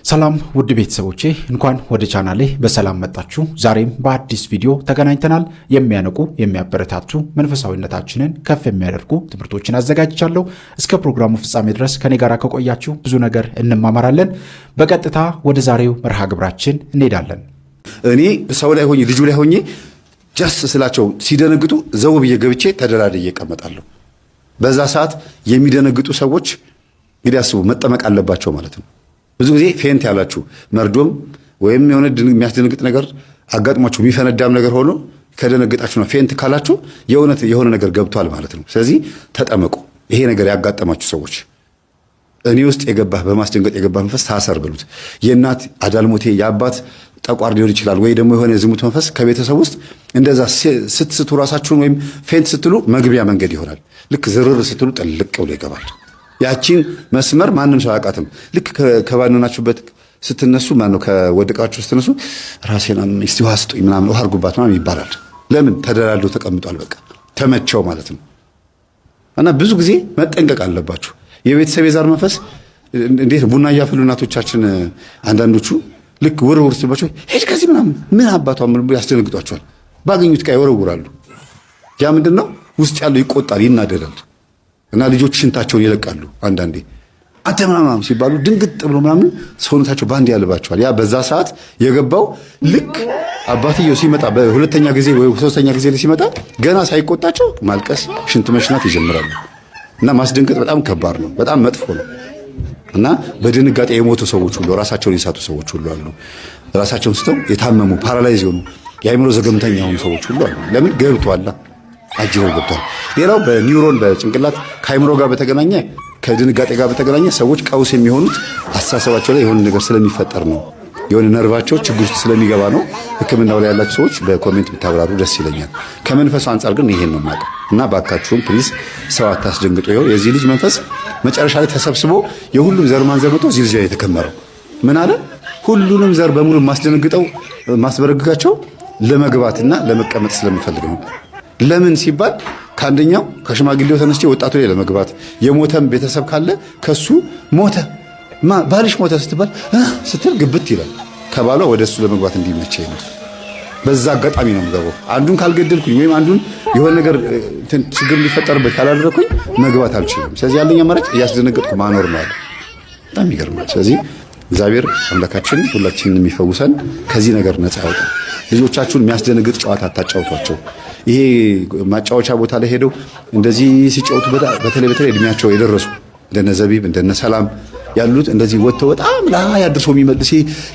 ሰላም ውድ ቤተሰቦቼ እንኳን ወደ ቻናሌ በሰላም መጣችሁ። ዛሬም በአዲስ ቪዲዮ ተገናኝተናል። የሚያነቁ የሚያበረታቱ መንፈሳዊነታችንን ከፍ የሚያደርጉ ትምህርቶችን አዘጋጅቻለሁ። እስከ ፕሮግራሙ ፍጻሜ ድረስ ከኔ ጋር ከቆያችሁ ብዙ ነገር እንማማራለን። በቀጥታ ወደ ዛሬው መርሃ ግብራችን እንሄዳለን። እኔ ሰው ላይ ሆኜ ልጁ ላይ ሆኜ ጃስ ስላቸው ሲደነግጡ ዘው ብዬ ገብቼ ተደላድዬ እቀመጣለሁ። በዛ ሰዓት የሚደነግጡ ሰዎች እንግዲህ አስቡ መጠመቅ አለባቸው ማለት ነው። ብዙ ጊዜ ፌንት ያላችሁ መርዶም ወይም የሆነ የሚያስደነግጥ ነገር አጋጥሟችሁ የሚፈነዳም ነገር ሆኖ ከደነገጣችሁ ነው ፌንት ካላችሁ የሆነ ነገር ገብቷል ማለት ነው። ስለዚህ ተጠመቁ። ይሄ ነገር ያጋጠማችሁ ሰዎች እኔ ውስጥ የገባህ በማስደንገጥ የገባህ መንፈስ ታሰር ብሉት። የእናት አዳልሞቴ የአባት ጠቋር ሊሆን ይችላል፣ ወይ ደግሞ የሆነ የዝሙት መንፈስ ከቤተሰብ ውስጥ እንደዛ ስትስቱ ራሳችሁን ወይም ፌንት ስትሉ መግቢያ መንገድ ይሆናል። ልክ ዝርር ስትሉ ጥልቅ ብሎ ይገባል። ያቺን መስመር ማንም ሰው አያውቃትም። ልክ ከባነናችሁበት ስትነሱ ማነው ከወደቃችሁ ስትነሱ ራሴን እስቲ ውሃ ስጡኝ ምናምን ውሃ አድርጉባት ምናምን ይባላል። ለምን ተደላድሎ ተቀምጧል። በቃ ተመቸው ማለት ነው። እና ብዙ ጊዜ መጠንቀቅ አለባችሁ። የቤተሰብ የዛር መንፈስ እንዴት ቡና እያፈሉ እናቶቻችን አንዳንዶቹ ልክ ውርውር ሲባቸው ሄድ ከዚህ ምናምን ምን አባቷ ምን ያስደነግጧቸዋል። ባገኙት ቃይ ወረውራሉ። ያ ምንድነው ውስጥ ያለው ይቆጣል፣ ይናደዳል። እና ልጆች ሽንታቸውን ይለቃሉ። አንዳንዴ አንተ ምናምን ሲባሉ ድንግጥ ብሎ ምናምን ሰውነታቸው ባንድ ያልባቸዋል። ያ በዛ ሰዓት የገባው ልክ አባትየው ሲመጣ በሁለተኛ ጊዜ ወይ ሶስተኛ ጊዜ ሲመጣ ገና ሳይቆጣቸው ማልቀስ፣ ሽንት መሽናት ይጀምራሉ። እና ማስደንገጥ በጣም ከባድ ነው፣ በጣም መጥፎ ነው። እና በድንጋጤ የሞቱ ሰዎች ሁሉ ራሳቸውን የሳቱ ሰዎች ሁሉ አሉ። ራሳቸውን ስተው የታመሙ ፓራላይዝ የሆኑ የአእምሮ ዘገምተኛ የሆኑ ሰዎች ሁሉ አሉ። ለምን ገብቷላ አጅረው ገብቷል። ሌላው በኒውሮን በጭንቅላት ከአእምሮ ጋር በተገናኘ ከድንጋጤ ጋር በተገናኘ ሰዎች ቀውስ የሚሆኑት አስተሳሰባቸው ላይ የሆነ ነገር ስለሚፈጠር ነው። የሆነ ነርቫቸው ችግር ውስጥ ስለሚገባ ነው። ሕክምናው ላይ ያላችሁ ሰዎች በኮሜንት ብታብራሩ ደስ ይለኛል። ከመንፈሱ አንጻር ግን ይሄን ነው ማለት እና ባካችሁም ፕሊዝ ሰው አታስደንግጡ። ይኸው የዚህ ልጅ መንፈስ መጨረሻ ላይ ተሰብስቦ የሁሉም ዘር ማንዘር መጥቶ እዚህ ልጅ ላይ የተከመረው ምን አለ? ሁሉንም ዘር በሙሉ ማስበረግጋቸው ለመግባትና ለመቀመጥ ስለሚፈልግ ነው። ለምን ሲባል ከአንደኛው ከሽማግሌው ተነስቼ ወጣቱ ላይ ለመግባት የሞተም ቤተሰብ ካለ ከሱ ሞተ ባልሽ ሞተ ስትል ግብት ይላል። ከባሏ ወደሱ ለመግባት እንዲመቸኝ ነው። በዛ አጋጣሚ ነው የምገባው። አንዱን ካልገደልኩኝ ወይም አንዱን የሆነ ነገር ችግር ሊፈጠርበት ካላደረኩኝ መግባት አልችልም። ስለዚህ ያለኝ አማራጭ እያስደነገጥኩ ማኖር ነው አለ። በጣም ይገርማል። ስለዚህ እግዚአብሔር አምላካችን ሁላችንን የሚፈውሰን ከዚህ ነገር ነፃ ያወጣል። ልጆቻችሁን የሚያስደነግጥ ጨዋታ አታጫውቷቸው። ይሄ ማጫወቻ ቦታ ላይ ሄደው እንደዚህ ሲጫወቱ በተለይ እድሜያቸው የደረሱ እንደነ ዘቢብ እንደነ ሰላም ያሉት እንደዚህ ወጥተው በጣም ላይ አድርሰው የሚመልስ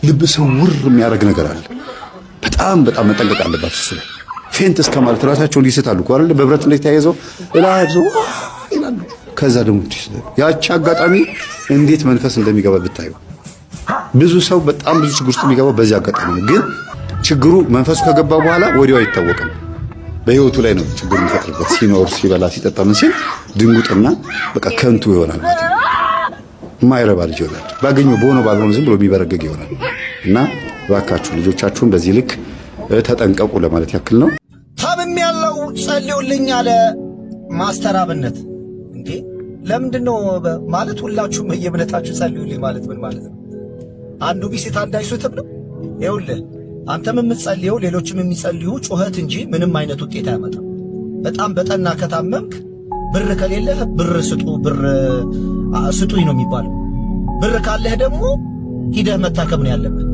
ልብ ስውር የሚያደርግ ነገር አለ። በጣም መጠንቀቅ አለባችሁ። እሱ ላይ ፌንት እስከ ማለት ራሳቸውን ይስታሉ እኮ አይደል? በብረት ላይ ተያይዘው ላይ አድርሰው ይላሉ። ከዛ ደግሞ ያቺ አጋጣሚ እንዴት መንፈስ እንደሚገባ ብታዩ። ብዙ ሰው በጣም ብዙ ችግር ውስጥ የሚገባው በዚህ አጋጣሚ ነው። ግን ችግሩ መንፈሱ ከገባ በኋላ ወዲያው አይታወቅም። በህይወቱ ላይ ነው ችግር የሚፈጥርበት። ሲኖር ሲበላ ሲጠጣ ምን ሲል ድንጉጥና በቃ ከንቱ ይሆናል ማለት ነው። የማይረባ ልጅ ይሆናል። ባገኘው በሆነው ባልሆነ ዝም ብሎ የሚበረግግ ይሆናል። እና እባካችሁ ልጆቻችሁን በዚህ ልክ ተጠንቀቁ ለማለት ያክል ነው። ታምም ያለው ጸልዩልኝ አለ ማስተር አብነት። እንዴ ለምንድነው ማለት ሁላችሁም በየእምነታችሁ ጸልዩልኝ ማለት ምን ማለት ነው? አንዱ ቢሲት አንድ አይሱትም ነው። ይኸውልህ አንተም የምትጸልየው ሌሎችም የሚጸልዩ ጩኸት እንጂ ምንም አይነት ውጤት አያመጣም። በጣም በጠና ከታመምክ ብር ከሌለህ ብር ስጡኝ ነው የሚባለው። ብር ካለህ ደግሞ ሂደህ መታከም ነው ያለብህ።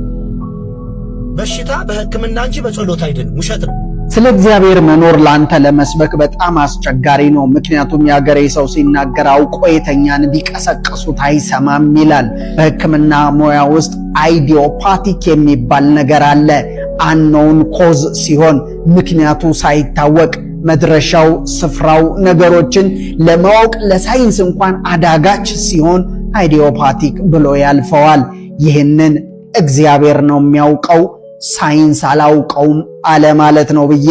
በሽታ በሕክምና እንጂ በጸሎት አይደለም። ውሸት ነው። ስለ እግዚአብሔር መኖር ላንተ ለመስበክ በጣም አስቸጋሪ ነው። ምክንያቱም የአገሬ ሰው ሲናገር አውቆ የተኛን ቢቀሰቅሱት አይሰማም ይላል። በሕክምና ሙያ ውስጥ አይዲዮፓቲክ የሚባል ነገር አለ። አንኖውን ኮዝ ሲሆን ምክንያቱ ሳይታወቅ መድረሻው፣ ስፍራው ነገሮችን ለማወቅ ለሳይንስ እንኳን አዳጋች ሲሆን አይዲዮፓቲክ ብሎ ያልፈዋል። ይህንን እግዚአብሔር ነው የሚያውቀው። ሳይንስ አላውቀውም አለ ማለት ነው ብዬ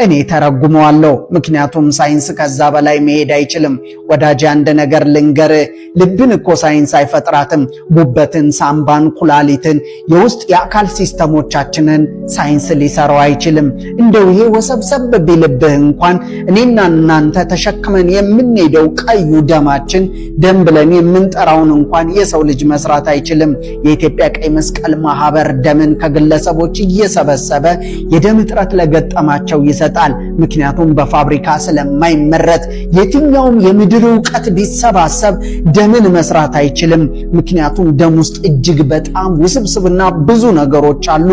እኔ ተረጉመዋለሁ። ምክንያቱም ሳይንስ ከዛ በላይ መሄድ አይችልም። ወዳጅ አንድ ነገር ልንገርህ፣ ልብን እኮ ሳይንስ አይፈጥራትም። ጉበትን፣ ሳምባን፣ ኩላሊትን፣ የውስጥ የአካል ሲስተሞቻችንን ሳይንስ ሊሰራው አይችልም። እንደው ይሄ ወሰብሰብ ቢልብህ እንኳን እኔና እናንተ ተሸክመን የምንሄደው ቀዩ ደማችን ደም ብለን የምንጠራውን እንኳን የሰው ልጅ መስራት አይችልም። የኢትዮጵያ ቀይ መስቀል ማህበር ደምን ከግለሰቦች እየሰበሰበ የደም እጥረት ለገጠማቸው ይሰጣል። ምክንያቱም በፋብሪካ ስለማይመረት የትኛውም የምድር ዕውቀት ቢሰባሰብ ደምን መስራት አይችልም። ምክንያቱም ደም ውስጥ እጅግ በጣም ውስብስብና ብዙ ነገሮች አሉ።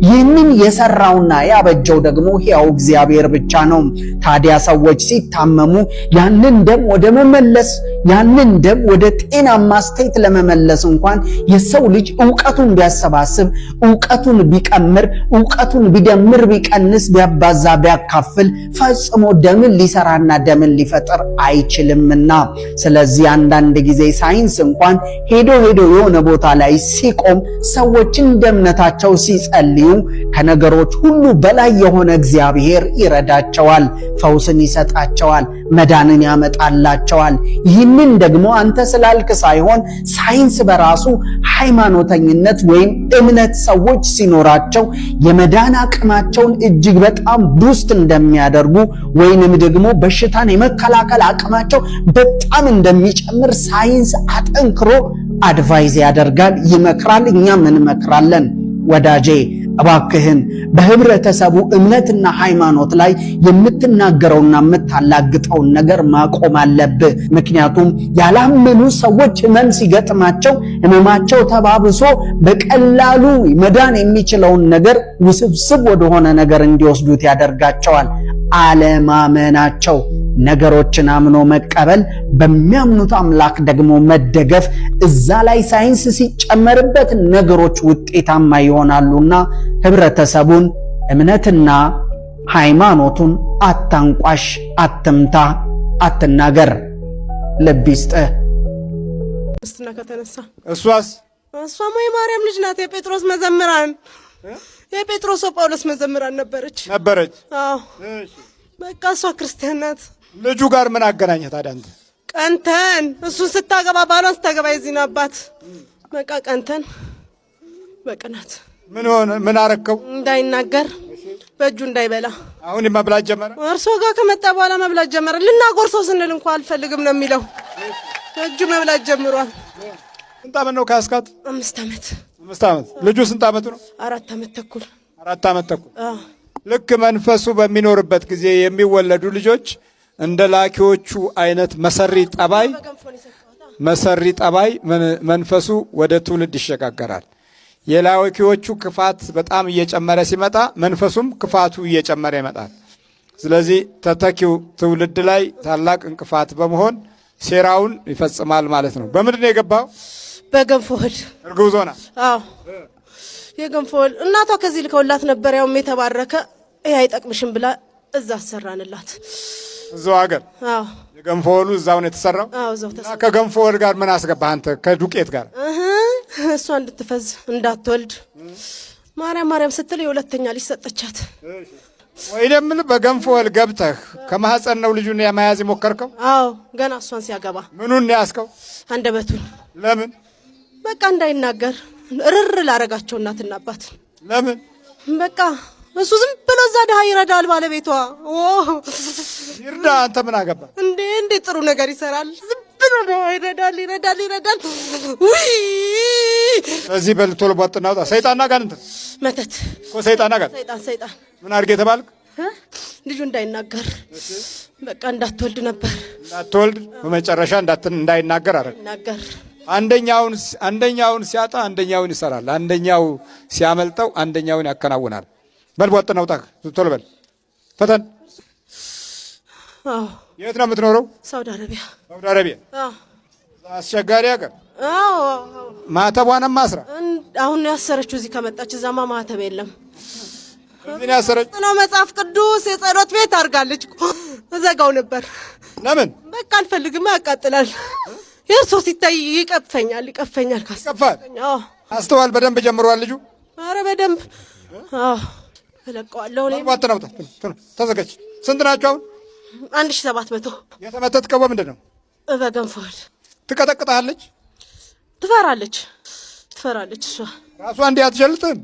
ይህንን የሰራውና ያበጀው ደግሞ ሕያው እግዚአብሔር ብቻ ነው። ታዲያ ሰዎች ሲታመሙ ያንን ደም ወደ መመለስ ያንን ደም ወደ ጤናማ ስቴት ለመመለስ እንኳን የሰው ልጅ ዕውቀቱን ቢያሰባስብ፣ ዕውቀቱን ቢቀምር፣ ዕውቀቱን ቢደምር፣ ቢቀንስ፣ ቢያባዛ፣ ቢያካፍል ፈጽሞ ደምን ሊሰራና ደምን ሊፈጥር አይችልምና ስለዚህ አንዳንድ ጊዜ ሳይንስ እንኳን ሄዶ የሆነ ቦታ ላይ ሲቆም ሰዎች እንደ እምነታቸው ሲጸልዩ ከነገሮች ሁሉ በላይ የሆነ እግዚአብሔር ይረዳቸዋል፣ ፈውስን ይሰጣቸዋል፣ መዳንን ያመጣላቸዋል። ይህንን ደግሞ አንተ ስላልክ ሳይሆን ሳይንስ በራሱ ሃይማኖተኝነት ወይም እምነት ሰዎች ሲኖራቸው የመዳን አቅማቸውን እጅግ በጣም ቡስት እንደሚያደርጉ ወይንም ደግሞ በሽታን የመከላከል አቅማቸው በጣም እንደሚጨምር ሳይንስ አጠንክሮ አድቫይዝ ያደርጋል፣ ይመክራል፣ እኛም እንመክራለን። ወዳጄ እባክህን በህብረተሰቡ እምነትና ሃይማኖት ላይ የምትናገረውና የምታላግጠውን ነገር ማቆም አለብህ። ምክንያቱም ያላመኑ ሰዎች ህመም ሲገጥማቸው ህመማቸው ተባብሶ በቀላሉ መዳን የሚችለውን ነገር ውስብስብ ወደሆነ ነገር እንዲወስዱት ያደርጋቸዋል። አለማመናቸው፣ ነገሮችን አምኖ መቀበል፣ በሚያምኑት አምላክ ደግሞ መደገፍ፣ እዛ ላይ ሳይንስ ሲጨመርበት ነገሮች ውጤታማ ይሆናሉና ህብረተሰቡን እምነትና ሃይማኖቱን አታንቋሽ፣ አትምታ፣ አትናገር። ልብ ይስጥህ። እስትና ከተነሳ እሷም የማርያም ልጅ ናት። የጴጥሮስ መዘምራን የጴጥሮስ ጳውሎስ መዘምራን ነበረች። አዎ በቃ እሷ ክርስቲያን ናት። ልጁ ጋር ምን አገናኘህ ታዲያ አንተ? ቀንተን እሱን ስታገባ ባሏን ስታገባ የዚህን አባት በቃ ቀንተን በቅናት ምን አረከው? እንዳይናገር በእጁ እንዳይበላ አሁን መብላት ጀመረ። እርሶ ጋር ከመጣ በኋላ መብላት ጀመረ። ልናጎርሰው ስንል እንኳን አልፈልግም ነው የሚለው። በእጁ መብላት ጀምሯል። ስንት ዓመት ነው ካስካት? 5 ዓመት። 5 ዓመት። ልጁ ስንት ዓመቱ ነው? 4 ዓመት ተኩል። 4 ዓመት ተኩል። ልክ መንፈሱ በሚኖርበት ጊዜ የሚወለዱ ልጆች እንደ ላኪዎቹ አይነት መሰሪ ጠባይ መንፈሱ ወደ ትውልድ ይሸጋገራል። የላኪዎቹ ክፋት በጣም እየጨመረ ሲመጣ መንፈሱም ክፋቱ እየጨመረ ይመጣል። ስለዚህ ተተኪው ትውልድ ላይ ታላቅ እንቅፋት በመሆን ሴራውን ይፈጽማል ማለት ነው። በምንድን ነው የገባው? በገንፎ እህል። እርጉዝ ሆና? አዎ የገንፎ እህል እናቷ ከዚህ ልከውላት ነበር። ያውም የተባረከ ይሄ አይጠቅምሽም ብላ እዛ አሰራንላት። እዛው ሀገር? አዎ የገንፎ እህሉ እዛው ነው የተሰራው? አዎ እዛው ተሰራ። ከገንፎ እህል ጋር ምን አስገባህ አንተ? ከዱቄት ጋር እሷ እንድትፈዝ እንዳትወልድ ማርያም ስትል የሁለተኛ ልጅ ሰጠቻት። ወይ ደምል በገንፎ እህል ገብተህ ከማህፀን ነው ልጁን የመያዝ የሞከርከው? አዎ ገና እሷን ሲያገባ። ምኑን ያስከው? አንደበቱን። ለምን? በቃ እንዳይናገር ርር ላረጋቸው እናትና አባት። ለምን? በቃ እሱ ዝም ብሎ እዛ ድሃ ይረዳል። ባለቤቷ ይርዳ፣ አንተ ምን አገባ? እንዴ ጥሩ ነገር ይሰራል። ዝም ብሎ ነው ይረዳል። ውይ እዚህ በልቶል ቧጥና ወጣ። ሰይጣንና ጋር እንትን መተት እኮ ሰይጣንና ጋር ሰይጣን ምን አድርጌ ተባልክ? ልጁ እንዳይናገር በቃ እንዳትወልድ ነበር። እንዳትወልድ በመጨረሻ እንዳይናገር አረግ። ይናገር። አንደኛውን ሲያጣ አንደኛውን ይሰራል። አንደኛው ሲያመልጠው አንደኛውን ያከናውናል። በል ቧጥና ውጣ። ቶሎ በል ፈተን። አዎ የት ነው የምትኖረው? ሳውዲ አረቢያ። ሳውዲ አረቢያ? አዎ አስቸጋሪ ሀገር። አዎ ማተቧንም ማስራ አሁን ነው ያሰረችው። እዚህ ከመጣች እዛማ ማተብ የለም። እዚህ ነው ያሰረችው። ነው መጽሐፍ ቅዱስ የጸሎት ቤት አድርጋለች። እዘጋው ነበር። ለምን? በቃ አልፈልግም፣ ያቃጥላል። የእርሶ ሲታይ ይቀፈኛል። ካስቀፋል። አዎ አስተዋል። በደንብ ጀምሯል ልጁ። አረ በደንብ። አዎ እለቀዋለሁ። ተዘጋጅ። ስንት ናቸው አሁን? 1700። የተመተትከው በምንድን ነው? በገንፎል። ትቀጠቅጣለች? ትፈራለች። እሷ ራሷ እንዲህ አትሸልጥም?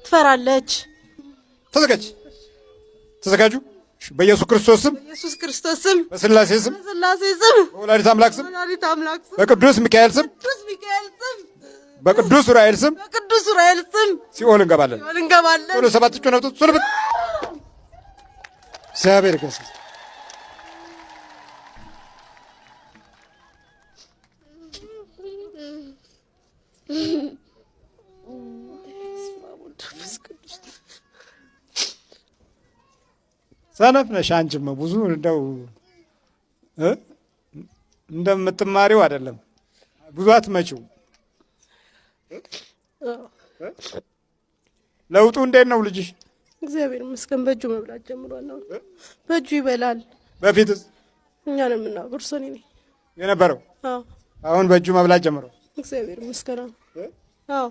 ትፈራለች። ተዘጋጁ። በኢየሱስ ክርስቶስ ስም፣ በስላሴ ስም፣ በወላዲተ አምላክ ስም፣ በቅዱስ ሚካኤል ስም፣ በቅዱስ ዑራኤል ስም ሲኦል እንገባለን። ቶሎ 7 ጮህ ነፍቶ ሱልብት እግዚአብሔር ይመስገን። ሰነፍ ነሽ አንቺም ብዙ እንደው እንደምትማሪው አይደለም። ብዙ አትመጪው። ለውጡ እንዴት ነው ልጅሽ? እግዚአብሔር ይመስገን በእጁ መብላት ጀምሯል። በእጁ ይበላል። በፊትስ እኛን የምናጎርሰው እኔ ነኝ የነበረው። አሁን በእጁ መብላት ጀምሯል። እግዚአብሔር ይመስገን። አዎ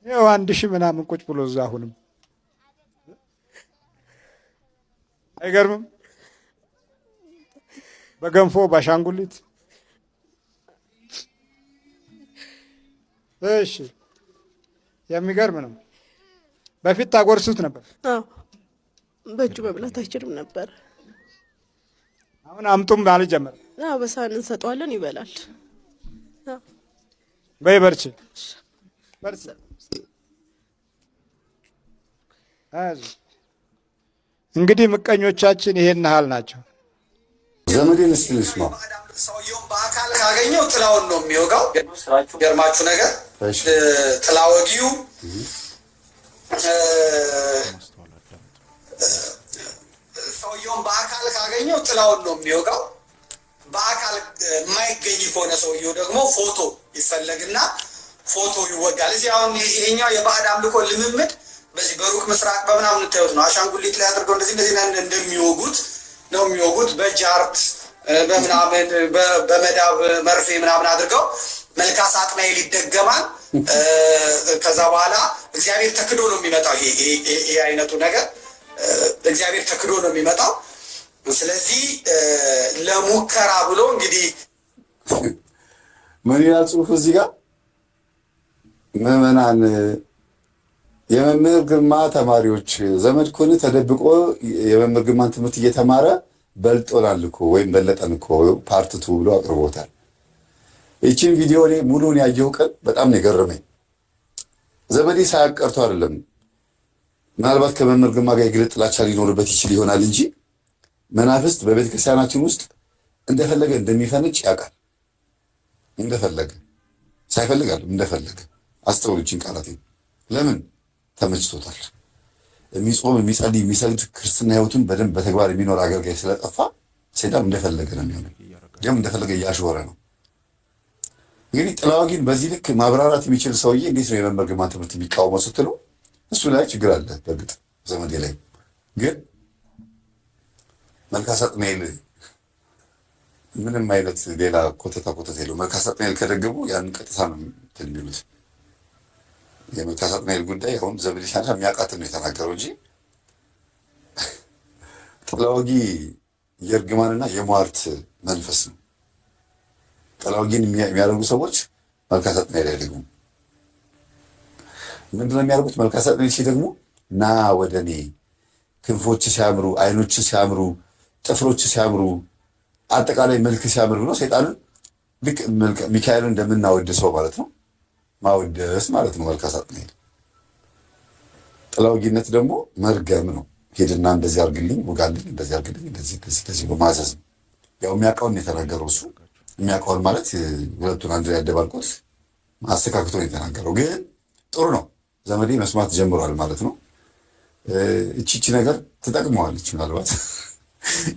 ይኸው 1000 ምናምን ቁጭ ብሎ እዛ አሁንም አይገርምም? በገንፎ ባሻንጉሊት። እሺ የሚገርም ነው። በፊት ታጎርሱት ነበር? አዎ በእጁ መብላት አይችልም ነበር። አሁን አምጡም ማለት ጀመረ። አዎ በሳህን እንሰጠዋለን ይበላል። በይ በርቺ። እንግዲህ ምቀኞቻችን ይሄን ያህል ናቸው። ዘመዴን እስኪ ልስማ። ሰውየውን በአካል ካገኘው ጥላውን ነው የሚወጋው። ገርማችሁ ነገር ጥላ ወጊው ሰውየውን በአካል ካገኘው ጥላውን ነው የሚወጋው። በአካል የማይገኝ ከሆነ ሰውየው ደግሞ ፎቶ ይፈለግና ፎቶ ይወጋል። እዚህ አሁን ይሄኛው የባዕድ አምልኮ ልምምድ በዚህ በሩቅ ምስራቅ በምናምን የምታዩት ነው። አሻንጉሊት ላይ አድርገው እንደዚህ እንደሚወጉት ነው የሚወጉት። በጃርት በምናምን በመዳብ መርፌ ምናምን አድርገው መልካ ሳጥናኤል ይደገማል። ከዛ በኋላ እግዚአብሔር ተክዶ ነው የሚመጣው። ይሄ አይነቱ ነገር እግዚአብሔር ተክዶ ነው የሚመጣው። ስለዚህ ለሙከራ ብሎ እንግዲህ ምን ይላል ጽሑፍ እዚህ ጋር? ምዕመናን የመምህር ግርማ ተማሪዎች ዘመድ ኮን ተደብቆ የመምህር ግርማን ትምህርት እየተማረ በልጦናል እኮ ወይም በለጠን እኮ ፓርት 2 ብሎ አቅርቦታል። ይህችን ቪዲዮ እኔ ሙሉውን ያየው ቀን በጣም ነው የገረመኝ። ዘመዴ ሳያቀርቶ አይደለም፣ ምናልባት ከመምህር ግርማ ጋር የግል ጥላቻ ሊኖርበት ይችል ይሆናል እንጂ መናፍስት በቤተ ክርስቲያናችን ውስጥ እንደፈለገ እንደሚፈነጭ ያውቃል። እንደፈለገ ሳይፈልጋል እንደፈለገ። አስተውሉችን ቃላት ለምን ተመችቶታል። የሚጾም የሚጸልይ የሚሰግድ ክርስትና ህይወቱን በደንብ በተግባር የሚኖር አገልጋይ ስለጠፋ ሰይጣን እንደፈለገ ነው የሚሆነው። ያም እንደፈለገ እያሾረ ነው። እንግዲህ ጥላዋጊን በዚህ ልክ ማብራራት የሚችል ሰውዬ እንዴት ነው የመምህር ግርማን ትምህርት የሚቃወመው ስትሉ እሱ ላይ ችግር አለ። በእርግጥ ዘመዴ ላይ ግን መልካ ሳጥናኤል ምንም አይነት ሌላ ኮተታ የለው። መልካ ሳጥናኤል ከደገቡ ያን ቀጥታ ነው የሚሉት። የመልካ ሳጥናኤል ጉዳይ አሁን ዘመዴ ሲያነሳ የሚያውቃትን ነው የተናገረው እንጂ ጥላዋጊ የእርግማንና የሟርት መንፈስ ነው። ጥላዋጊን የሚያደርጉ ሰዎች መልካ ሳጥናኤል አይደግሙም። ምንድን ነው የሚያደርጉት? መልካ ሳጥናኤል ሲደግሙ ና ወደ እኔ፣ ክንፎች ሲያምሩ፣ አይኖች ሲያምሩ፣ ጥፍሮች ሲያምሩ፣ አጠቃላይ መልክ ሲያምር ብሎ ሰይጣንን ልክ ሚካኤልን እንደምናወድሰው ማለት ነው ማወደስ ማለት ነው። መልካ ሳጥናኤል ጥላዋጊነት ደግሞ መርገም ነው። ሄድና እንደዚህ አርግልኝ፣ ውጋልኝ፣ እንደዚህ አርግልኝ፣ እንደዚህ በማዘዝ ነው። ያው የሚያውቀውን የተናገረው እሱ የሚያውቀውን ማለት ሁለቱን አንድ ላይ ያደባልቆት አስተካክቶ ነው የተናገረው። ግን ጥሩ ነው፣ ዘመዴ መስማት ጀምሯል ማለት ነው። እቺ ነገር ትጠቅመዋለች። ምናልባት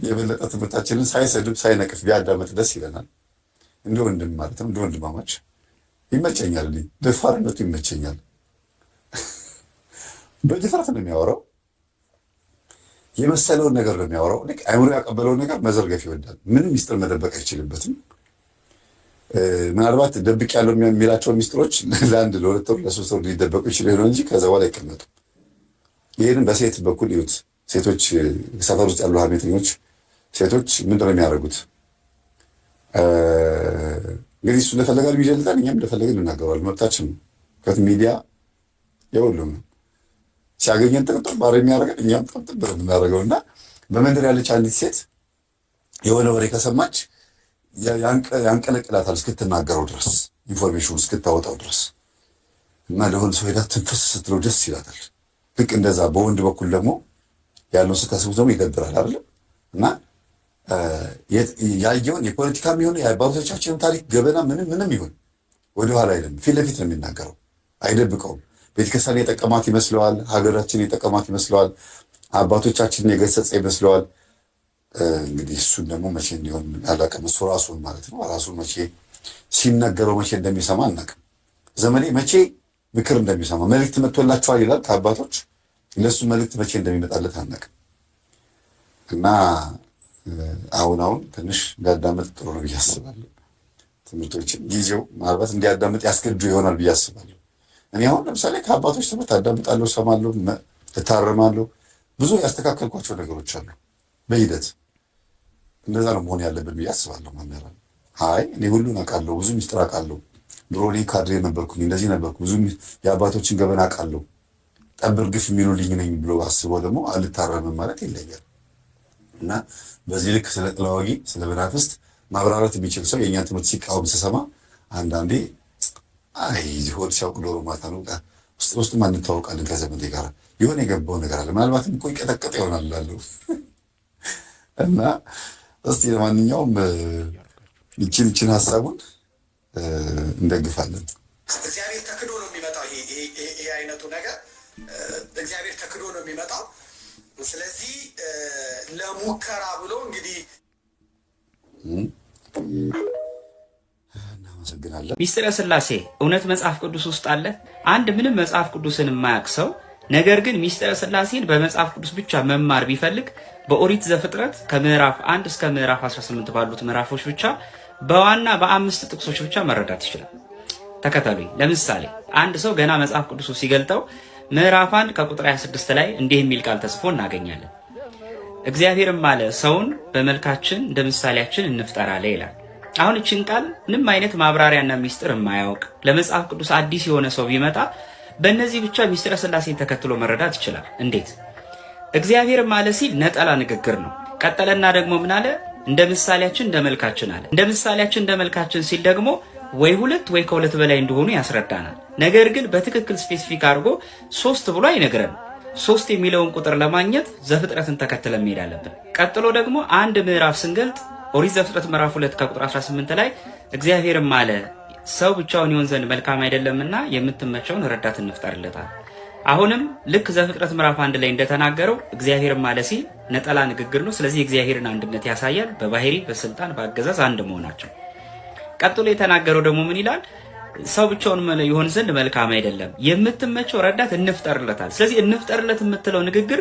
የበለጠ ትምህርታችንን ሳይሰድብ ሳይነቅፍ ቢያዳመጥ ደስ ይለናል። እንደ ወንድም ማለት ነው፣ እንደ ወንድማማች ይመቸኛል። ደፋርነቱ ይመቸኛል። በድፍረት ነው የሚያወራው። የመሰለውን ነገር ነው የሚያወራው። ልክ አይምሮ ያቀበለውን ነገር መዘርገፍ ይወዳል። ምንም ሚስጥር መደበቅ አይችልበትም። ምናልባት ደብቅ ያለው የሚላቸው ሚስጥሮች ለአንድ ለሁለት ወር ለሶስት ወር ሊደበቁ ይችላል ይሆናል እንጂ ከዛ በኋላ አይቀመጡም። ይህንን በሴት በኩል ይዩት። ሴቶች ሰፈር ውስጥ ያሉ ሀሜተኞች ሴቶች ምንድነው የሚያደርጉት? እንግዲህ እሱ እንደፈለጋል ይጀልጣል፣ እኛም እንደፈለገን እናገራለን፣ መብታችን ነው። ከት ሚዲያ የሁሉም ነው። ሲያገኘን ጥቅጥር ባር የሚያደርገን እኛም ጥቅጥር የምናደርገው እና በመንደር ያለች አንዲት ሴት የሆነ ወሬ ከሰማች ያንቀለቅላታል እስክትናገረው ድረስ ኢንፎርሜሽን እስክታወጣው ድረስ እና ለሆነ ሰው ሄዳ ትንፍስ ስትለው ደስ ይላታል። ልክ እንደዛ በወንድ በኩል ደግሞ ያለው ስታስቡት ደግሞ ይደብራል አይደል? እና ያየውን የፖለቲካም ይሁን የአባቶቻችንን ታሪክ ገበና ምንም ይሁን ወደኋላ አይደለም፣ ፊት ለፊት ነው የሚናገረው፣ አይደብቀውም። ቤተክርስቲያን የጠቀማት ይመስለዋል፣ ሀገራችን የጠቀማት ይመስለዋል፣ አባቶቻችንን የገሰጸ ይመስለዋል። እንግዲህ እሱን ደግሞ መቼ እንዲሆን ያላቀም እሱ ራሱን ማለት ነው ራሱን መቼ ሲነገረው መቼ እንደሚሰማ አናውቅም። ዘመኔ መቼ ምክር እንደሚሰማ መልእክት መጥቶላቸዋል ይላል ከአባቶች፣ ለሱ መልእክት መቼ እንደሚመጣለት አናውቅም። እና አሁን ትንሽ እንዲያዳምጥ ጥሩ ነው ብዬ አስባለሁ። ትምህርቶችን ጊዜው ምናልባት እንዲያዳምጥ ያስገድዱ ይሆናል ብዬ አስባለሁ። እኔ አሁን ለምሳሌ ከአባቶች ትምህርት አዳምጣለሁ፣ ሰማለሁ፣ እታረማለሁ። ብዙ ያስተካከልኳቸው ነገሮች አሉ በሂደት። እንደዛ ነው መሆን ያለብን ብዬ አስባለሁ። መምህራን እኔ ሁሉን አውቃለሁ፣ ብዙ ሚስጥር አውቃለሁ፣ ድሮ እኔ ካድሬ ነበርኩኝ፣ እንደዚህ ነበርኩ፣ ብዙ የአባቶችን ገበና አውቃለሁ፣ ጠብር ግፍ የሚሉልኝ ነኝ ብሎ አስበው ደግሞ አልታረምም ማለት ይለያል። እና በዚህ ልክ ስለ ጥላዋጊ ስለ መናፍስት ማብራራት የሚችል ሰው የእኛን ትምህርት ሲቃወም ስሰማ አንዳንዴ ሆድ ሲያውቅ ዶሮ ማታ ነው። ውስጥ እንተዋወቃለን ከዘመዴ ጋር የሆነ የገባው ነገር አለ። ምናልባትም እኮ ይቀጠቀጥ ይሆናል እላለሁ። እና እስቲ ለማንኛውም ይችን ሀሳቡን እንደግፋለን። እግዚአብሔር ተክዶ ነው የሚመጣው። ይሄ አይነቱ ነገር እግዚአብሔር ተክዶ ነው የሚመጣው። ስለዚህ ለሙከራ ብሎ እንግዲህ እናመሰግናለን። ሚስጥረ ሥላሴ እውነት መጽሐፍ ቅዱስ ውስጥ አለ? አንድ ምንም መጽሐፍ ቅዱስን የማያውቅ ሰው ነገር ግን ሚስጥረ ሥላሴን በመጽሐፍ ቅዱስ ብቻ መማር ቢፈልግ በኦሪት ዘፍጥረት ከምዕራፍ 1 እስከ ምዕራፍ 18 ባሉት ምዕራፎች ብቻ በዋና በ5 ጥቅሶች ብቻ መረዳት ይችላል። ተከተሉኝ። ለምሳሌ አንድ ሰው ገና መጽሐፍ ቅዱስ ሲገልጠው ምዕራፍ 1 ከቁጥር 26 ላይ እንዲህ የሚል ቃል ተጽፎ እናገኛለን። እግዚአብሔርም አለ ሰውን በመልካችን እንደ ምሳሌያችን እንፍጠር አለ ይላል። አሁን እችን ቃል ምንም አይነት ማብራሪያና ሚስጥር የማያውቅ ለመጽሐፍ ቅዱስ አዲስ የሆነ ሰው ቢመጣ በእነዚህ ብቻ ሚስጥረ ሥላሴን ተከትሎ መረዳት ይችላል። እንዴት? እግዚአብሔርም አለ ሲል ነጠላ ንግግር ነው። ቀጠለና ደግሞ ምን አለ? እንደ ምሳሌያችን እንደ መልካችን አለ። እንደ ምሳሌያችን እንደ መልካችን ሲል ደግሞ ወይ ሁለት ወይ ከሁለት በላይ እንደሆኑ ያስረዳናል። ነገር ግን በትክክል ስፔሲፊክ አድርጎ 3 ብሎ አይነግረንም። 3 የሚለውን ቁጥር ለማግኘት ዘፍጥረትን ተከትለን መሄድ አለብን። ቀጥሎ ደግሞ አንድ ምዕራፍ ስንገልጥ ኦሪት ዘፍጥረት ምዕራፍ 2 ከቁጥር 18 ላይ እግዚአብሔርም አለ ሰው ብቻውን ይሆን ዘንድ መልካም አይደለምና የምትመቸውን ረዳት እንፍጠርለታል። አሁንም ልክ ዘፍጥረት ምዕራፍ 1 ላይ እንደተናገረው እግዚአብሔርም አለ ሲል ነጠላ ንግግር ነው። ስለዚህ የእግዚአብሔርን አንድነት ያሳያል። በባህሪ በስልጣን በአገዛዝ አንድ መሆናቸው። ቀጥሎ የተናገረው ደግሞ ምን ይላል? ሰው ብቻውን ይሆን ዘንድ መልካም አይደለም፣ የምትመቸው ረዳት እንፍጠርለታል። ስለዚህ እንፍጠርለት የምትለው ንግግር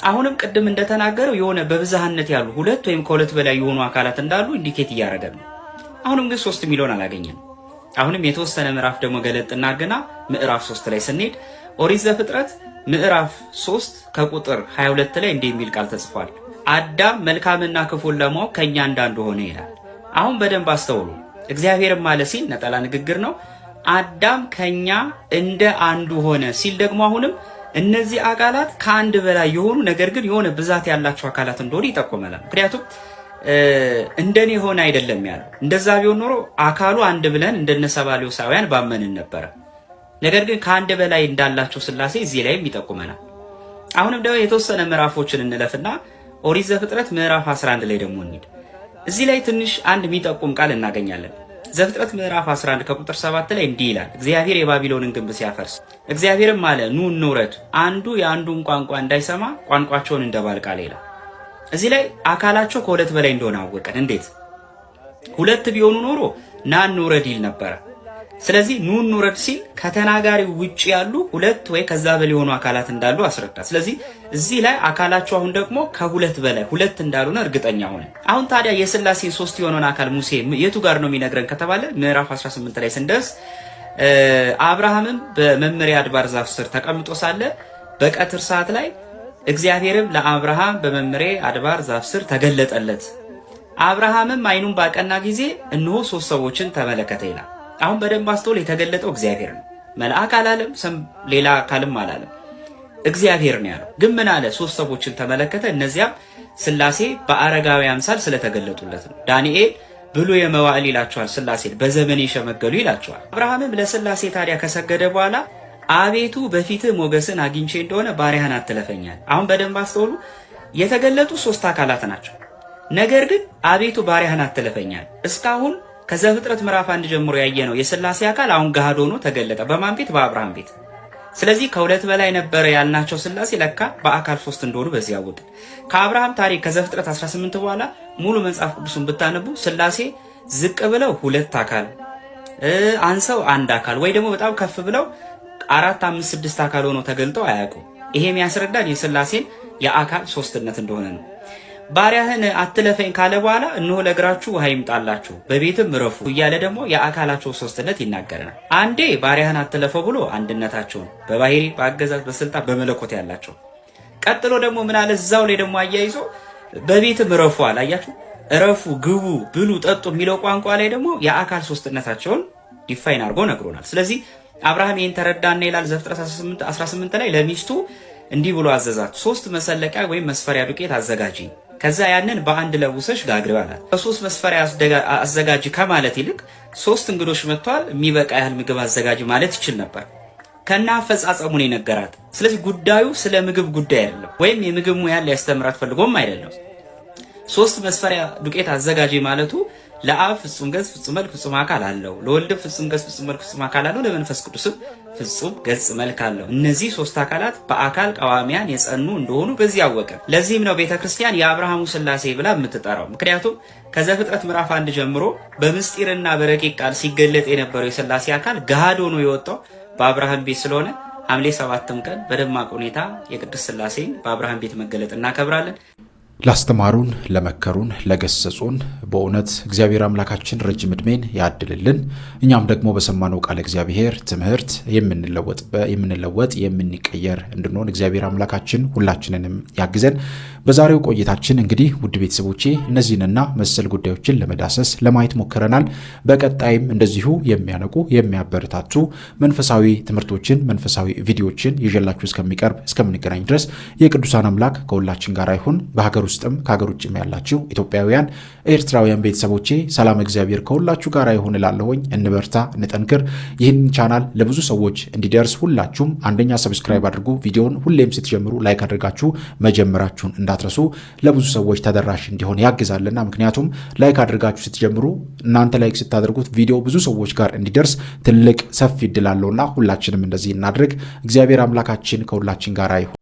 አሁንም ቅድም እንደተናገረው የሆነ በብዛህነት ያሉ 2 ወይም ከ2 በላይ የሆኑ አካላት እንዳሉ ኢንዲኬት እያደረገ ነው። አሁንም ግን 3 ሚሊዮን አላገኘንም። አሁንም የተወሰነ ምዕራፍ ደግሞ ገለጥ እናርግና ምዕራፍ 3 ላይ ስንሄድ ኦሪት ዘፍጥረት ምዕራፍ 3 ከቁጥር 22 ላይ እንዲህ የሚል ቃል ተጽፏል። አዳም መልካምና ክፉን ለማወቅ ከኛ እንዳንዱ ሆነ ይላል። አሁን በደንብ አስተውሉ። እግዚአብሔርም አለ ሲል ነጠላ ንግግር ነው። አዳም ከኛ እንደ አንዱ ሆነ ሲል ደግሞ አሁንም እነዚህ አካላት ከአንድ በላይ የሆኑ ነገር ግን የሆነ ብዛት ያላቸው አካላት እንደሆነ ይጠቁመናል። ምክንያቱም እንደኔ ሆነ አይደለም ያለው። እንደዛ ቢሆን ኖሮ አካሉ አንድ ብለን እንደነ ሰባልዮሳውያን ባመንን ነበረ። ነገር ግን ከአንድ በላይ እንዳላቸው ሥላሴ እዚህ ላይም ይጠቁመናል። አሁንም ደግሞ የተወሰነ ምዕራፎችን እንለፍና ኦሪት ዘፍጥረት ምዕራፍ 11 ላይ ደግሞ እንሂድ። እዚህ ላይ ትንሽ አንድ የሚጠቁም ቃል እናገኛለን። ዘፍጥረት ምዕራፍ 11 ከቁጥር 7 ላይ እንዲህ ይላል። እግዚአብሔር የባቢሎንን ግንብ ሲያፈርስ እግዚአብሔርም አለ ኑ እንውረድ፣ አንዱ የአንዱን ቋንቋ እንዳይሰማ ቋንቋቸውን እንደባልቃለ ይላል። እዚህ ላይ አካላቸው ከ2 በላይ እንደሆነ አወቀን። እንዴት? 2 ቢሆኑ ኖሮ ና እንውረድ ይል ነበረ። ስለዚህ ኑ እንውረድ ሲል ከተናጋሪው ውጭ ያሉ 2 ወይ ከዛ በላይ የሆኑ አካላት እንዳሉ አስረዳ። ስለዚህ እዚህ ላይ አካላቸው አሁን ደግሞ ከሁለት በላይ ሁለት እንዳልሆነ እርግጠኛ ሆነ። አሁን ታዲያ የሥላሴን ሶስት የሆነውን አካል ሙሴ የቱ ጋር ነው የሚነግረን ከተባለ ምዕራፍ 18 ላይ ስንደርስ አብርሃምም በመምሪያ አድባር ዛፍ ስር ተቀምጦ ሳለ በቀትር ሰዓት ላይ እግዚአብሔርም ለአብርሃም በመምሪያ አድባር ዛፍ ስር ተገለጠለት። አብርሃምም ዓይኑን ባቀና ጊዜ እነሆ ሶስት ሰዎችን ተመለከተ ይላል። አሁን በደንብ አስተውል። የተገለጠው እግዚአብሔር ነው። መልአክ አላለም፣ ሌላ አካልም አላለም። እግዚአብሔር ነው ያለው። ግን ምን አለ? ሶስት ሰዎችን ተመለከተ። እነዚያም ሥላሴ በአረጋዊ አምሳል ስለተገለጡለት ነው። ዳንኤል ብሉ የመዋዕል ይላቸዋል፣ ሥላሴን በዘመን የሸመገሉ ይላቸዋል። አብርሃምም ለሥላሴ ታዲያ ከሰገደ በኋላ አቤቱ በፊትህ ሞገስን አግኝቼ እንደሆነ ባሪያህን አትለፈኛል። አሁን በደንብ አስተውሉ። የተገለጡ ሶስት አካላት ናቸው። ነገር ግን አቤቱ ባሪያህን አትለፈኛል። እስካሁን ከዘፍጥረት ምዕራፍ 1 ጀምሮ ያየነው የሥላሴ አካል አሁን ገሃድ ሆኖ ተገለጠ። በማን ቤት? በአብርሃም ቤት። ስለዚህ ከሁለት በላይ ነበረ ያልናቸው ሥላሴ ለካ በአካል ሶስት እንደሆኑ በዚህ አወቅን። ከአብርሃም ታሪክ ከዘፍጥረት 18 በኋላ ሙሉ መጽሐፍ ቅዱስን ብታነቡ ሥላሴ ዝቅ ብለው ሁለት አካል፣ አንሰው አንድ አካል ወይ ደግሞ በጣም ከፍ ብለው 4፣ 5፣ 6 አካል ሆነው ተገልጠው አያውቁም። ይሄ የሚያስረዳን የሥላሴን የአካል ሶስትነት እንደሆነ ነው። ባሪያህን አትለፈኝ ካለ በኋላ እነሆ ለእግራችሁ ውሃ ይምጣላችሁ በቤትም እረፉ እያለ ደግሞ የአካላቸው ሶስትነት ይናገረናል። አንዴ ባሪያህን አትለፈው ብሎ አንድነታቸውን በባህሪ በአገዛዝ በስልጣን በመለኮት ያላቸው፣ ቀጥሎ ደግሞ ምን አለ? እዛው ላይ ደግሞ አያይዞ በቤትም እረፉ አለ። አያችሁ፣ እረፉ፣ ግቡ፣ ብሉ፣ ጠጡ የሚለው ቋንቋ ላይ ደግሞ የአካል ሶስትነታቸውን ዲፋይን አድርጎ ነግሮናል። ስለዚህ አብርሃም ይህን ተረዳና ይላል ዘፍጥረት 18 ላይ ለሚስቱ እንዲህ ብሎ አዘዛት፣ 3 መሰለቂያ ወይም መስፈሪያ ዱቄት አዘጋጂ፣ ከዛ ያንን በአንድ ለውሰሽ ጋግሪው አላት። በ3 መስፈሪያ አዘጋጂ ከማለት ይልቅ 3 እንግዶች መጥተዋል፣ የሚበቃ ያህል ምግብ አዘጋጂ ማለት ይችል ነበር። ከና አፈጻጸሙን የነገራት። ስለዚህ ጉዳዩ ስለ ምግብ ጉዳይ አይደለም፣ ወይም የምግብ ሙያን ሊያስተምራት ፈልጎም አይደለም። 3 መስፈሪያ ዱቄት አዘጋጂ ማለቱ ለአብ ፍጹም ገጽ ፍጹም መልክ ፍጹም አካል አለው፣ ለወልድም ፍጹም ገጽ ፍጹም መልክ ፍጹም አካል አለው፣ ለመንፈስ ቅዱስም ፍጹም ገጽ መልክ አለው። እነዚህ 3 አካላት በአካል ቀዋሚያን የጸኑ እንደሆኑ በዚህ አወቅን። ለዚህም ነው ቤተክርስቲያን የአብርሃሙ ሥላሴ ብላ የምትጠራው። ምክንያቱም ከዘፍጥረት ምዕራፍ 1 ጀምሮ በምስጢርና በረቂቅ ቃል ሲገለጥ የነበረው የሥላሴ አካል ገሃድ ሆኖ የወጣው በአብርሃም ቤት ስለሆነ ሐምሌ 7 ቀን በደማቅ ሁኔታ የቅድስት ሥላሴን በአብርሃም ቤት መገለጥ እናከብራለን። ላስተማሩን፣ ለመከሩን፣ ለገሰጹን በእውነት እግዚአብሔር አምላካችን ረጅም ዕድሜን ያድልልን። እኛም ደግሞ በሰማነው ቃለ እግዚአብሔር ትምህርት የምንለወጥ የምንቀየር እንድንሆን እግዚአብሔር አምላካችን ሁላችንንም ያግዘን። በዛሬው ቆይታችን እንግዲህ ውድ ቤተሰቦቼ እነዚህንና መሰል ጉዳዮችን ለመዳሰስ ለማየት ሞክረናል። በቀጣይም እንደዚሁ የሚያነቁ የሚያበረታቱ መንፈሳዊ ትምህርቶችን መንፈሳዊ ቪዲዮዎችን ይዤላችሁ እስከምንገናኝ ድረስ የቅዱሳን አምላክ ከሁላችን ጋር ይሁን። በሀገር ውስጥም ከሀገር ውጭም ያላችሁ ኢትዮጵያውያን ኤርትራውያን ቤተሰቦቼ ሰላም እግዚአብሔር ከሁላችሁ ጋር ይሁን እላለሁኝ። እንበርታ፣ እንጠንክር። ይህንን ቻናል ለብዙ ሰዎች እንዲደርስ ሁላችሁም አንደኛ ሰብስክራይብ አድርጉ። ቪዲዮውን ሁሌም ስትጀምሩ ላይክ አድርጋችሁ መጀመራችሁን እንዳትረሱ። ለብዙ ሰዎች ተደራሽ እንዲሆን ያግዛልና። ምክንያቱም ላይክ አድርጋችሁ ስትጀምሩ እናንተ ላይክ ስታደርጉት ቪዲዮ ብዙ ሰዎች ጋር እንዲደርስ ትልቅ ሰፊ እድል አለውና ሁላችንም እንደዚህ እናድርግ። እግዚአብሔር አምላካችን ከሁላችን ጋር ይሁን።